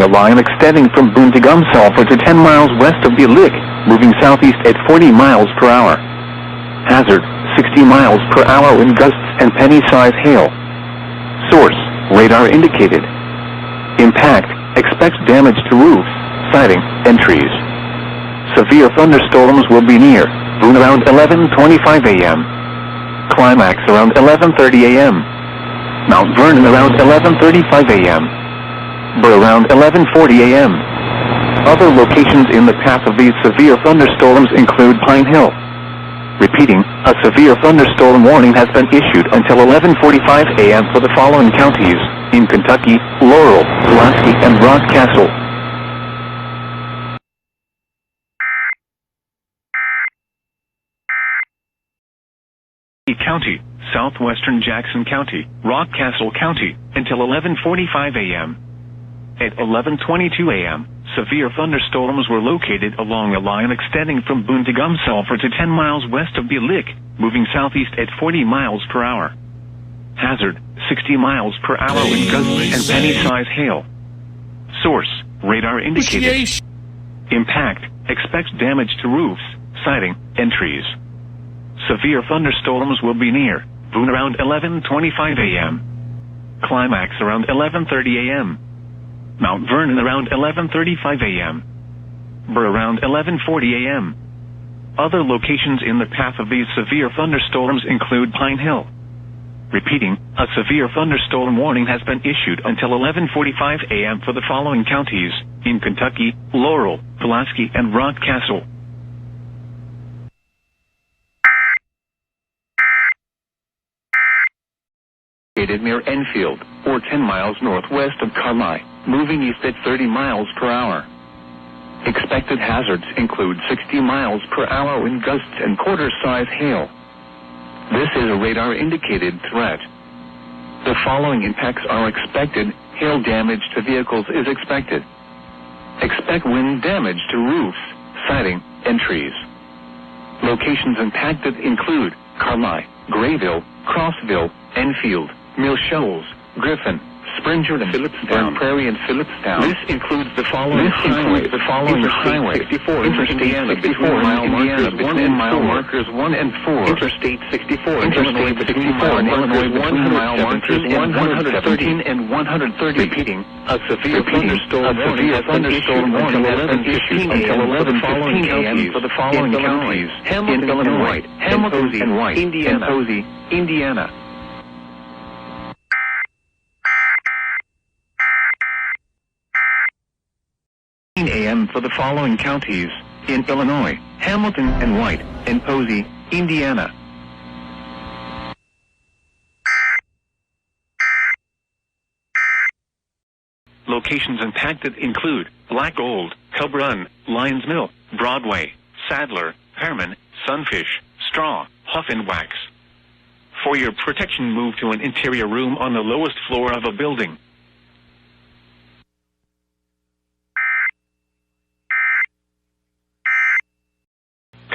along a line extending from Boone to Gumsulphur to 10 miles west of the Lick, moving southeast at 40 miles per hour. Hazard, 60 miles per hour wind gusts and penny-size hail. Source, radar indicated. Impact, expect damage to roofs, siding, and trees. Severe thunderstorms will be near Boone around 11:25 a.m. Climax around 11:30 a.m. Mount Vernon around 11:35 a.m. Burr around 11:40 a.m. Other locations in the path of these severe thunderstorms include Pine Hill. Repeating, a severe thunderstorm warning has been issued until 11:45 a.m. for the following counties in Kentucky: Laurel, Pulaski, and Rockcastle. County, southwestern Jackson County, Rockcastle County, until 11:45 a.m. At 11:22 a.m., severe thunderstorms were located along a line extending from Boone to Gumsulphur to 10 miles west of the Lick, moving southeast at 40 miles per hour. Hazard, 60 miles per hour with gusts and penny-size hail. Source, radar indicated. Impact, expect damage to roofs, siding, and trees. Severe thunderstorms will be near Boone around 11:25 a.m. Climax around 11:30 a.m. Mount Vernon around 11:35 a.m. Burr around 11:40 a.m. Other locations in the path of these severe thunderstorms include Pine Hill. Repeating, a severe thunderstorm warning has been issued until 11:45 a.m. for the following counties in Kentucky: Laurel, Pulaski, and Rockcastle. Located near Enfield, or 10 miles northwest of Carlisle, moving east at 30 miles per hour. Expected hazards include 60 miles per hour wind gusts and quarter-size hail. This is a radar-indicated threat. The following impacts are expected. Hail damage to vehicles is expected. Expect wind damage to roofs, siding, and trees. Locations impacted include Carlisle, Grayville, Crossville, Enfield, Mill Shoals, Griffin, Springer, and Phillipstown, Prairie, and Phillipstown. This includes the following highways: Interstate 64 mile markers 1 and 4, Interstate 64 in Illinois between Illinois between mile markers 113 and 130. Repeating, a severe thunderstorm warning has been issued until 11:15 a.m. for the following counties in Illinois: Hamilton and White, Indiana. a.m. for the following counties in Illinois: Hamilton and White, and Posey, Indiana. Locations impacted include Black Gold, Cub Run, Lyons Mill, Broadway, Sadler, Pearman, Sunfish, Straw, Huff and Wax. For your protection, move to an interior room on the lowest floor of a building.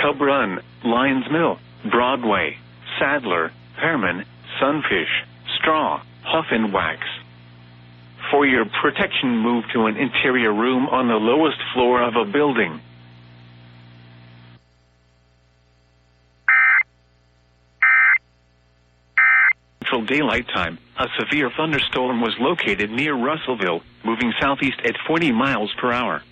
Cub Run, Lyons Mill, Broadway, Sadler, Pearman, Sunfish, Straw, Huff and Wax. For your protection, move to an interior room on the lowest floor of a building. Central daylight time, a severe thunderstorm was located near Russellville, moving southeast at 40 miles per hour.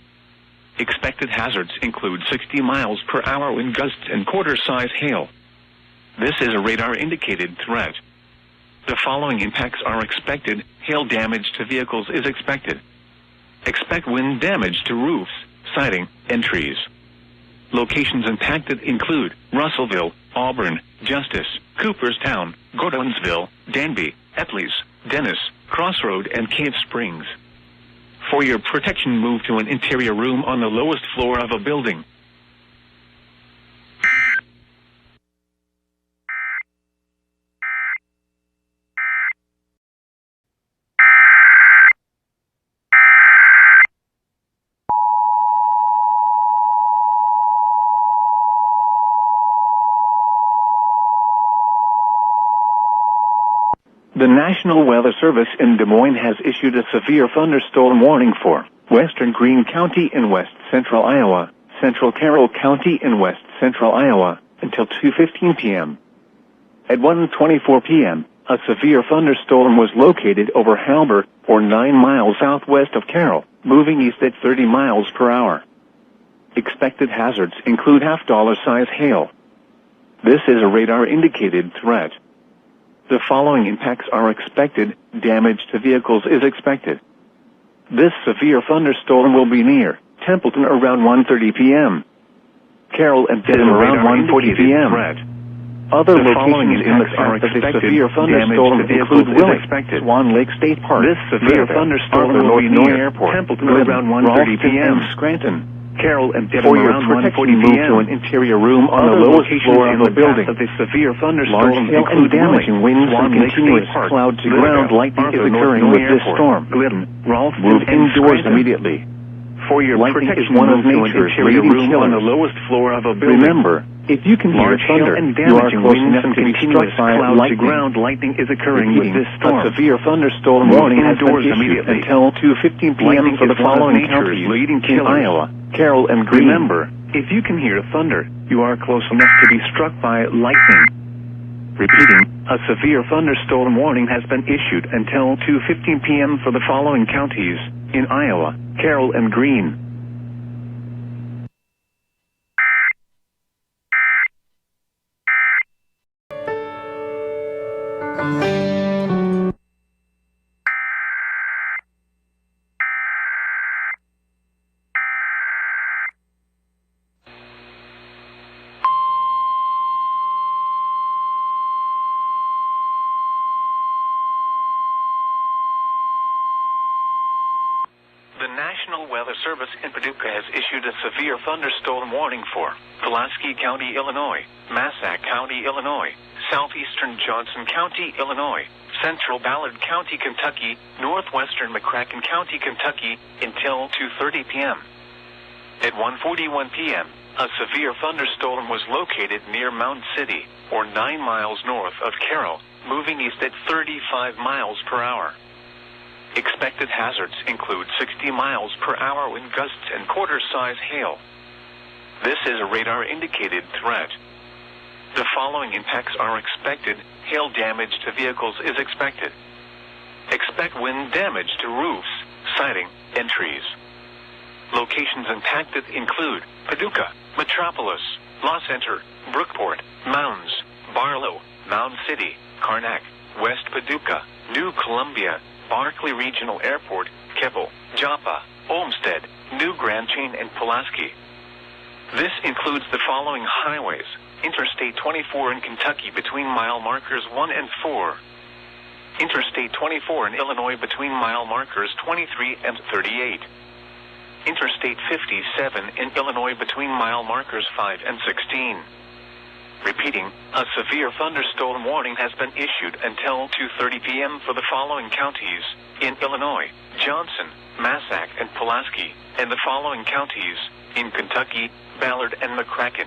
Expected hazards include 60 miles per hour wind gusts and quarter-size hail. This is a radar-indicated threat. The following impacts are expected. Hail damage to vehicles is expected. Expect wind damage to roofs, siding, and trees. Locations impacted include Russellville, Auburn, Justice, Cooperstown, Gordonsville, Danby, Etleys, Dennis, Crossroad, and Cave Springs. For your protection, move to an interior room on the lowest floor of a building. The National Weather Service in Des Moines has issued a severe thunderstorm warning for Western Greene County in west central Iowa, central Carroll County in west central Iowa, until 2:15 p.m. At 1:24 p.m., a severe thunderstorm was located over Halber, or 9 miles southwest of Carroll, moving east at 30 miles per hour. Expected hazards include half-dollar-size hail. This is a radar-indicated threat. The following impacts are expected. Damage to vehicles is expected. This severe thunderstorm will be near Templeton around 1:30 p.m. Carroll and Dedham around 1:40 p.m. Other locations in the path of the severe thunderstorm include Willing, Swan Lake State Park, this severe thunderstorm will be near Templeton around 1:30 p.m. Scranton. Carroll and Dedham For your around protection, 1:40 move p.m. to an interior room on the Other lowest locations floor in of the building. path of the severe Large thunderstorm hail and include damaging winds Swan and Lake continuous State Park, cloud-to-ground lightning is Arthur occurring North with this Airport, storm. Glidden, Ralston, Move and indoors Scranton. immediately. For your Lightning protection, is one of move to an nature's interior leading room on the killers. lowest floor of a building. Remember, if you can hear Large hail thunder, and you are damaging close winds enough and to be continuous struck by lightning. cloud-to-ground lightning is occurring with this storm. A severe thunderstorm Move warning has been indoors issued immediately. until 2:15 p.m. Lightning for the is one of following nature's counties leading in killers. Iowa, Carroll and Greene. Remember, if you can hear thunder, you are close enough to be struck by lightning. Repeating, a severe thunderstorm warning has been issued until 2:15 p.m. for the following counties in Iowa, Carroll and Greene. The National Weather Service in Paducah has issued a severe thunderstorm warning for Pulaski County, Illinois, Massac County, Illinois, southeastern Johnson County, Illinois, central Ballard County, Kentucky, northwestern McCracken County, Kentucky, until 2:30 p.m. At 1:41 p.m., a severe thunderstorm was located near Mound City, or 9 miles north of Carroll, moving east at 35 miles per hour. Expected hazards include 60 miles per hour wind gusts and quarter-size hail. This is a radar-indicated threat. The following impacts are expected. Hail damage to vehicles is expected. Expect wind damage to roofs, siding, and trees. Locations impacted include Paducah, Metropolis, La Center, Brookport, Mounds, Barlow, Mound City, Karnak, West Paducah, New Columbia, Barkley Regional Airport, Keble, Joppa, Olmsted, New Grand Chain, and Pulaski. This includes the following highways: Interstate 24 in Kentucky between mile markers 1 and 4. Interstate 24 in Illinois between mile markers 23 and 38. Interstate 57 in Illinois between mile markers 5 and 16. Repeating, a severe thunderstorm warning has been issued until 2:30 p.m. for the following counties in Illinois: Johnson, Massac, and Pulaski, and the following counties in Kentucky: Ballard and McCracken.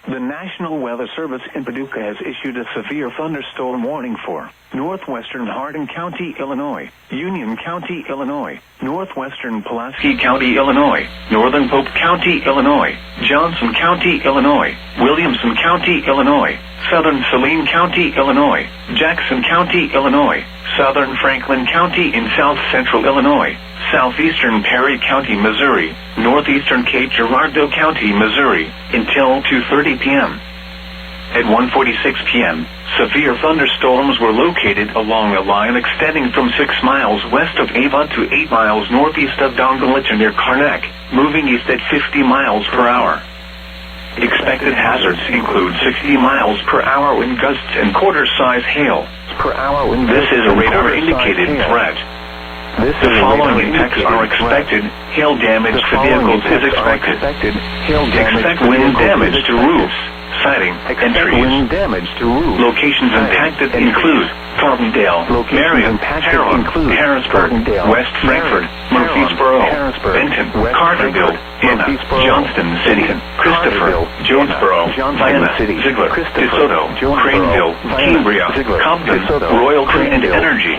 The National Weather Service in Paducah has issued a severe thunderstorm warning for northwestern Hardin County, Illinois, Union County, Illinois, northwestern Pulaski County, Illinois, northern Pope County, Illinois, Johnson County, Illinois, Williamson County, Illinois, southern Saline County, Illinois, Jackson County, Illinois, southern Franklin County in south central Illinois, southeastern Perry County, Missouri, northeastern Cape Girardeau County, Missouri, until 2:30 p.m. At 1:46 p.m., severe thunderstorms were located along a line extending from 6 miles west of Ava to 8 miles northeast of Dongalit near Karnak, moving east at 50 miles per hour. Expected hazards include 60 miles per hour wind gusts and quarter-size hail. This is a radar-indicated threat. The following impacts are expected. Hail damage to vehicles is expected. Expect wind damage to roofs, Sighting. Expect Entries. wind damage to roof. Locations impacted include Carbondale, Marion, Harrah, Harrisburg, West Frankfort, Murfreesboro, Benton, Carterville, Anna, Johnston City, Christopher, Jonesboro, Lima, Ziegler, DeSoto, Craneville, Cambria, Compton, Royal and Energy.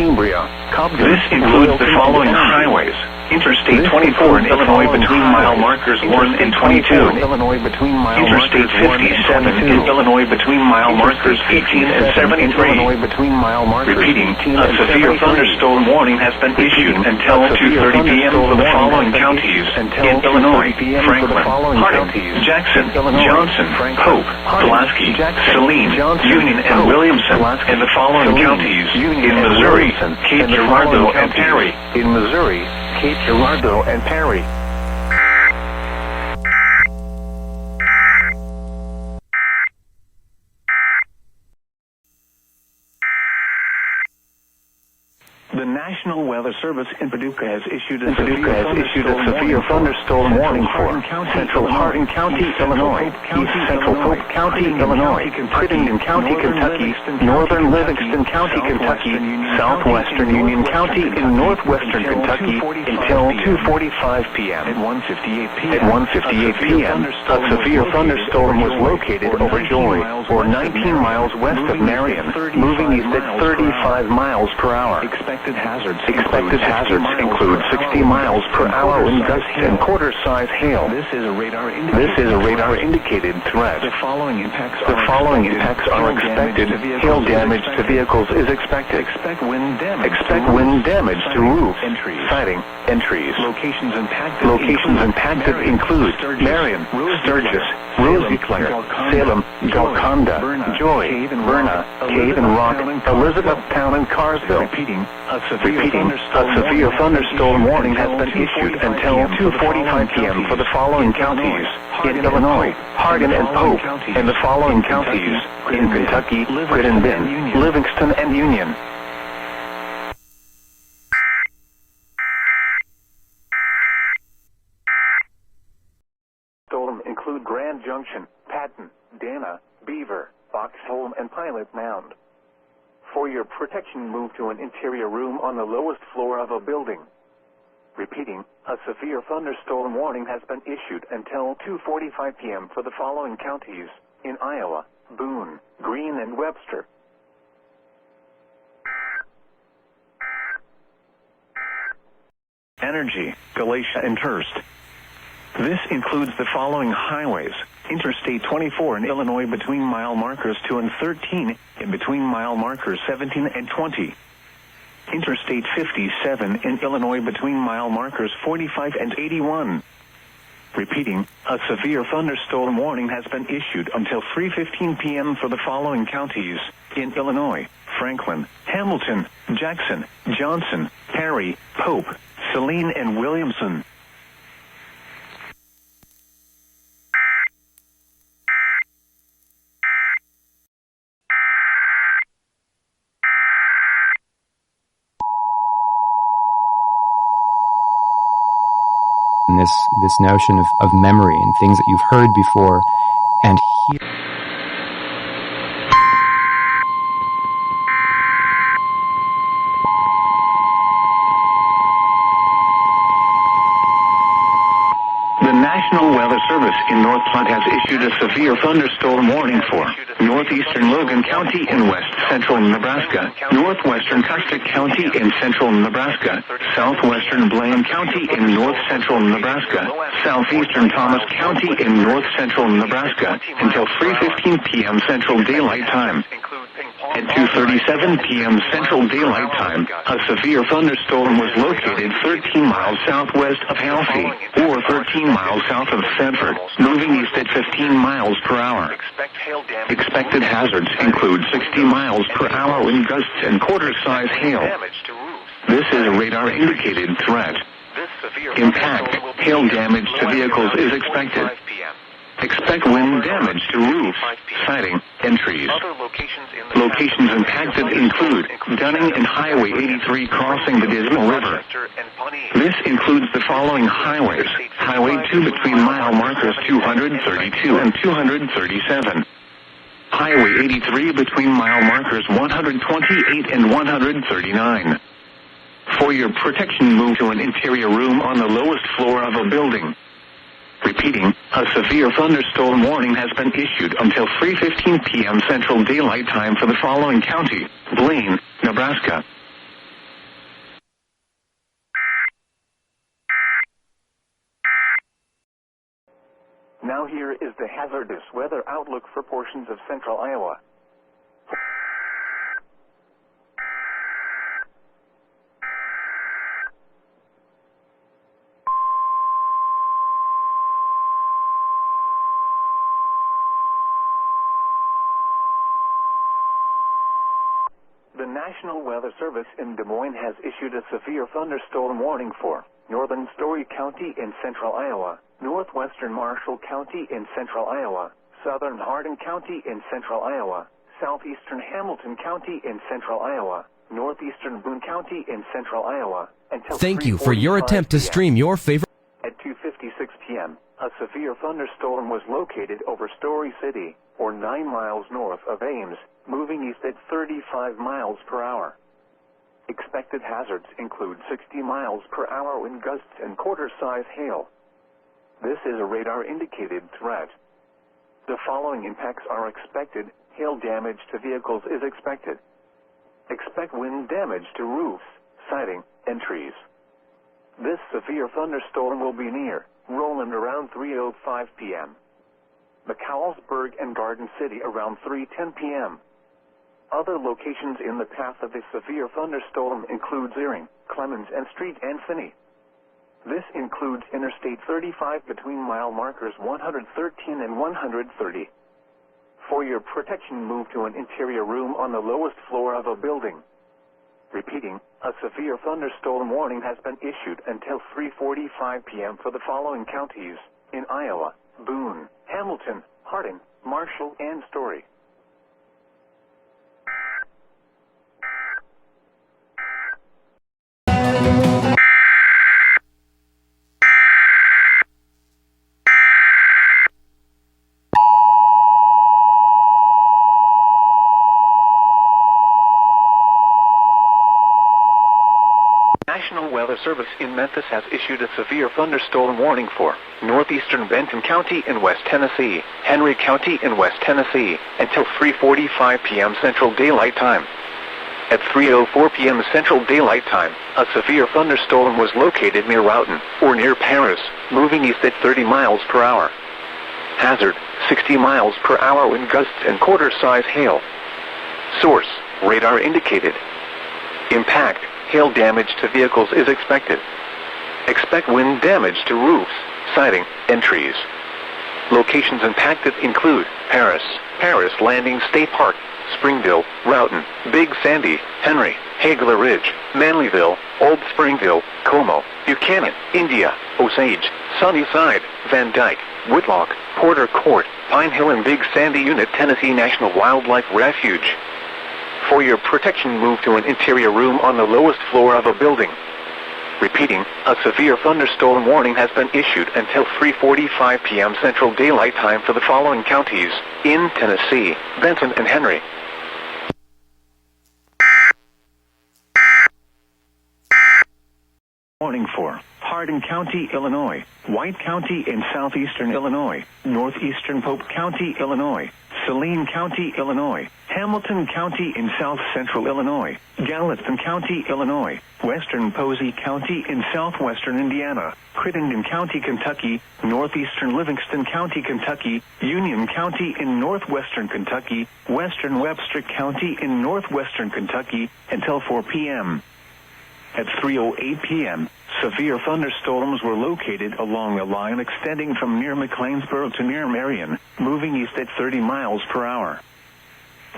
This includes the following highways. Interstate 24 in Illinois between mile markers 1 and 22. Interstate 57 in Illinois between mile markers 18 and 73. Repeating, a severe thunderstorm warning has been issued until 2:30 p.m. for the following counties in Illinois: Franklin, Harding, Jackson, Johnson, Pope, Pulaski, Saline, Union, and Williamson, and the following counties in Missouri: Cape Girardeau and Perry. In Missouri, Cape Girardeau and Perry. The National Weather Service in Paducah has issued a severe thunderstorm warning for Central Hardin County, Illinois, East Central Pope County, Illinois, Crittenden County, Kentucky, Northern Livingston County, Kentucky, Southwestern Union County in northwestern Kentucky until 2:45 p.m. At 1:58 p.m., a severe thunderstorm was located over Joy, or 19 miles west of Marion, moving east at 35 miles per hour. Expected hazards include 60 miles per hour wind gusts and quarter-size hail. This is a radar-indicated threat. The following impacts are expected. Hail damage to vehicles is expected. Expect wind damage to roofs. Sighting. Entries. Locations impacted include Marion, Sturgis, Rosicler, Salem, Golconda, Joy, Verna, Cave and Rock, Elizabethtown, and Carsville. Repeating, a severe thunderstorm warning has been issued until 2:45 p.m. for the following counties in Illinois: Hardin and Pope, and the following counties in Kentucky: Crittenden, Livingston, and Union. Include Grand Junction, Patton, Dana, Beaver, Boxholm, and Pilot Mound. For your protection, move to an interior room on the lowest floor of a building. Repeating, a severe thunderstorm warning has been issued until 2:45 p.m. for the following counties in Iowa: Boone, Greene, and Webster. Energy, Galatia, and Hearst. This includes the following highways: Interstate 24 in Illinois between mile markers 2 and 13 and between mile markers 17 and 20. Interstate 57 in Illinois between mile markers 45 and 81. Repeating, a severe thunderstorm warning has been issued until 3:15 p.m. for the following counties in Illinois: Franklin, Hamilton, Jackson, Johnson, Perry, Pope, Saline, and Williamson. This notion of memory and things that you've heard before and hear. The National Weather Service in North Platte has issued a severe thunderstorm warning for northeastern Logan County in west central Nebraska, northwestern Custic County in central Nebraska, southwestern Blaine County in north central Nebraska, southeastern Thomas County in north central Nebraska until 3:15 p.m. Central Daylight Time. At 2:37 p.m. Central Daylight Time, a severe thunderstorm was located 13 miles southwest of Halsey, or 13 miles south of Sanford, moving east at 15 miles per hour. Expected hazards include 60 miles per hour wind gusts and quarter-size hail. This is a radar-indicated threat. Impact, hail damage to vehicles is expected. Expect wind damage to roofs. Sighting. Entries. Locations impacted include Dunning and Highway 83 crossing the Dismal River. This includes the following highways: Highway 2 between mile markers 232 and 237. Highway 83 between mile markers 128 and 139. For your protection, move to an interior room on the lowest floor of a building. Repeating, a severe thunderstorm warning has been issued until 3:15 p.m. Central Daylight Time for the following county: Blaine, Nebraska. Now here is the hazardous weather outlook for portions of central Iowa. The National Weather Service in Des Moines has issued a severe thunderstorm warning for northern Story County in central Iowa, northwestern Marshall County in central Iowa, southern Hardin County in central Iowa, southeastern Hamilton County in central Iowa, northeastern Boone County in central Iowa, until Thank you for your attempt to stream your favorite. At 2:56 p.m., a severe thunderstorm was located over Story City, or 9 miles north of Ames, moving east at 35 miles per hour. Expected hazards include 60 miles per hour wind gusts and quarter-size hail. This is a radar-indicated threat. The following impacts are expected. Hail damage to vehicles is expected. Expect wind damage to roofs, siding, and trees. This severe thunderstorm will be near Roland around 3:05 p.m. McCowellsburg and Garden City around 3:10 p.m. Other locations in the path of the severe thunderstorm include Zeering, Clemens and Street and Finney. This includes Interstate 35 between mile markers 113 and 130. For your protection, move to an interior room on the lowest floor of a building. Repeating, a severe thunderstorm warning has been issued until 3:45 p.m. for the following counties in Iowa: Boone, Hamilton, Hardin, Marshall, and Story. National Weather Service in Memphis has issued a severe thunderstorm warning for northeastern Benton County in West Tennessee, Henry County in West Tennessee, until 3:45 p.m. Central Daylight Time. At 3:04 p.m. Central Daylight Time, a severe thunderstorm was located near Roughton, or near Paris, moving east at 30 miles per hour. Hazard, 60 miles per hour wind gusts and quarter-size hail. Source, radar indicated. Impact, hail damage to vehicles is expected. Expect wind damage to roofs, siding, and trees. Locations impacted include Paris Landing State Park, Springville, Roughton, Big Sandy, Henry, Hagler Ridge, Manlyville, Old Springville, Como, Buchanan, India, Osage, Sunnyside, Van Dyke, Whitlock, Porter Court, Pine Hill, and Big Sandy Unit, Tennessee National Wildlife Refuge. For your protection, move to an interior room on the lowest floor of a building. Repeating, a severe thunderstorm warning has been issued until 3:45 p.m. Central Daylight Time for the following counties in Tennessee: Benton and Henry. Warning for Hardin County, Illinois, White County in southeastern Illinois, northeastern Pope County, Illinois, Saline County, Illinois, Hamilton County in south central Illinois, Gallatin County, Illinois, western Posey County in southwestern Indiana, Crittenden County, Kentucky, northeastern Livingston County, Kentucky, Union County in northwestern Kentucky, western Webster County in northwestern Kentucky, until 4 p.m. At 3:08 p.m., severe thunderstorms were located along a line extending from near McLeansboro to near Marion, moving east at 30 miles per hour.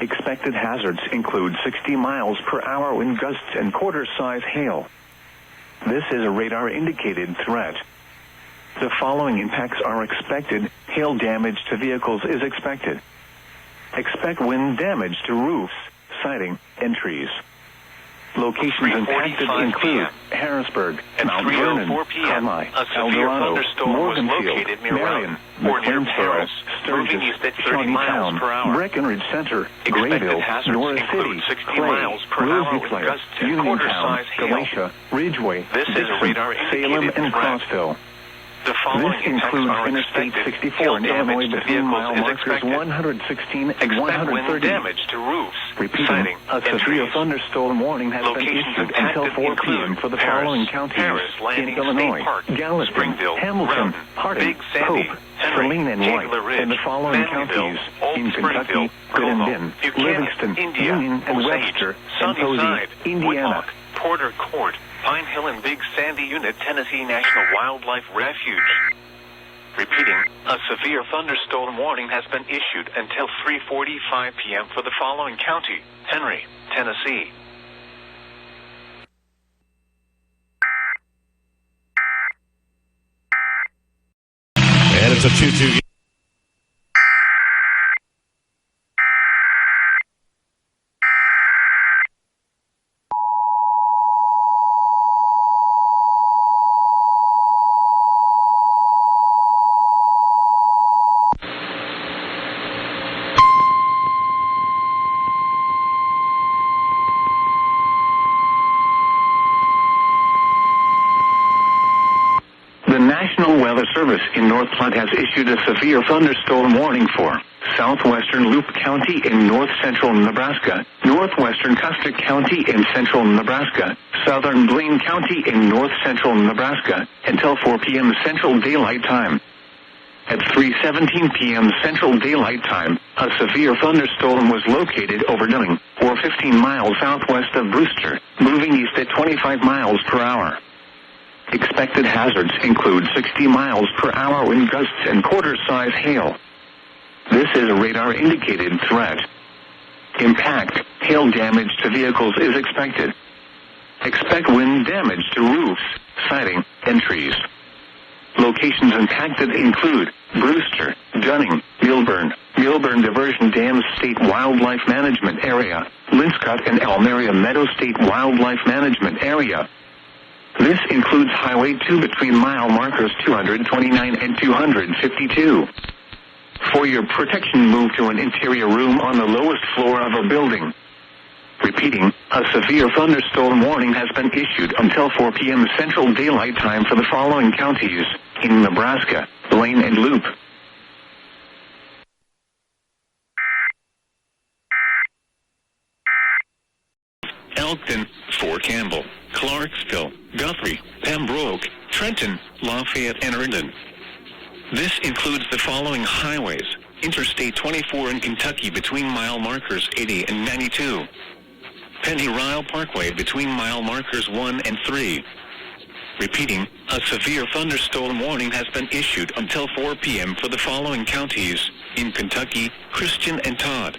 Expected hazards include 60 miles per hour wind gusts and quarter-size hail. This is a radar-indicated threat. The following impacts are expected. Hail damage to vehicles is expected. Expect wind damage to roofs, siding, and trees. Locations impacted include Harrisburg, Mount Vernon, Carmi, El Dorado, Morganfield, Marion, McLean Terrace, Sturgis, Shawneetown, Breckenridge Center, Grayville, Norris City, Clay, Rose Clare, Uniontown, Galatia, Ridgeway, Dixon, Salem, and Crossville. This includes Interstate 64 in Illinois between mile markers 116 and 130. Damage to roofs. Repeating, a severe thunderstorm warning has been issued until 4 p.m. for the following counties in Illinois: Gallatin, Hamilton, Hardin, Pope, Saline and White, and the following counties in Kentucky: Crittenden, Livingston, Union, and Webster, and Posey, Indiana. Porter Court, Pine Hill and Big Sandy Unit, Tennessee National Wildlife Refuge. Repeating, a severe thunderstorm warning has been issued until 3:45 p.m. for the following county: Henry, Tennessee. And it's a 2-2 game. The National Weather Service in North Platte has issued a severe thunderstorm warning for southwestern Loup County in north-central Nebraska, northwestern Custic County in central Nebraska, southern Blaine County in north-central Nebraska, until 4 p.m. Central Daylight Time. At 3:17 p.m. Central Daylight Time, a severe thunderstorm was located over Dunning, or 15 miles southwest of Brewster, moving east at 25 miles per hour. Expected hazards include 60 miles per hour wind gusts and quarter-size hail. This is a radar-indicated threat. Impact, hail damage to vehicles is expected. Expect wind damage to roofs, siding, and trees. Locations impacted include Brewster, Dunning, Milburn, Milburn Diversion Dam State Wildlife Management Area, Linscott and Elmeria Meadow State Wildlife Management Area. This includes Highway 2 between mile markers 229 and 252. For your protection, move to an interior room on the lowest floor of a building. Repeating, a severe thunderstorm warning has been issued until 4 p.m. Central Daylight Time for the following counties in Nebraska: Blaine and Loup. Elkton, Fort Campbell, Clarksville, Guthrie, Pembroke, Trenton, Lafayette, and Herndon. This includes the following highways: Interstate 24 in Kentucky between mile markers 80 and 92. Penny-Ryle Parkway between mile markers 1 and 3. Repeating, a severe thunderstorm warning has been issued until 4 p.m. for the following counties in Kentucky: Christian and Todd,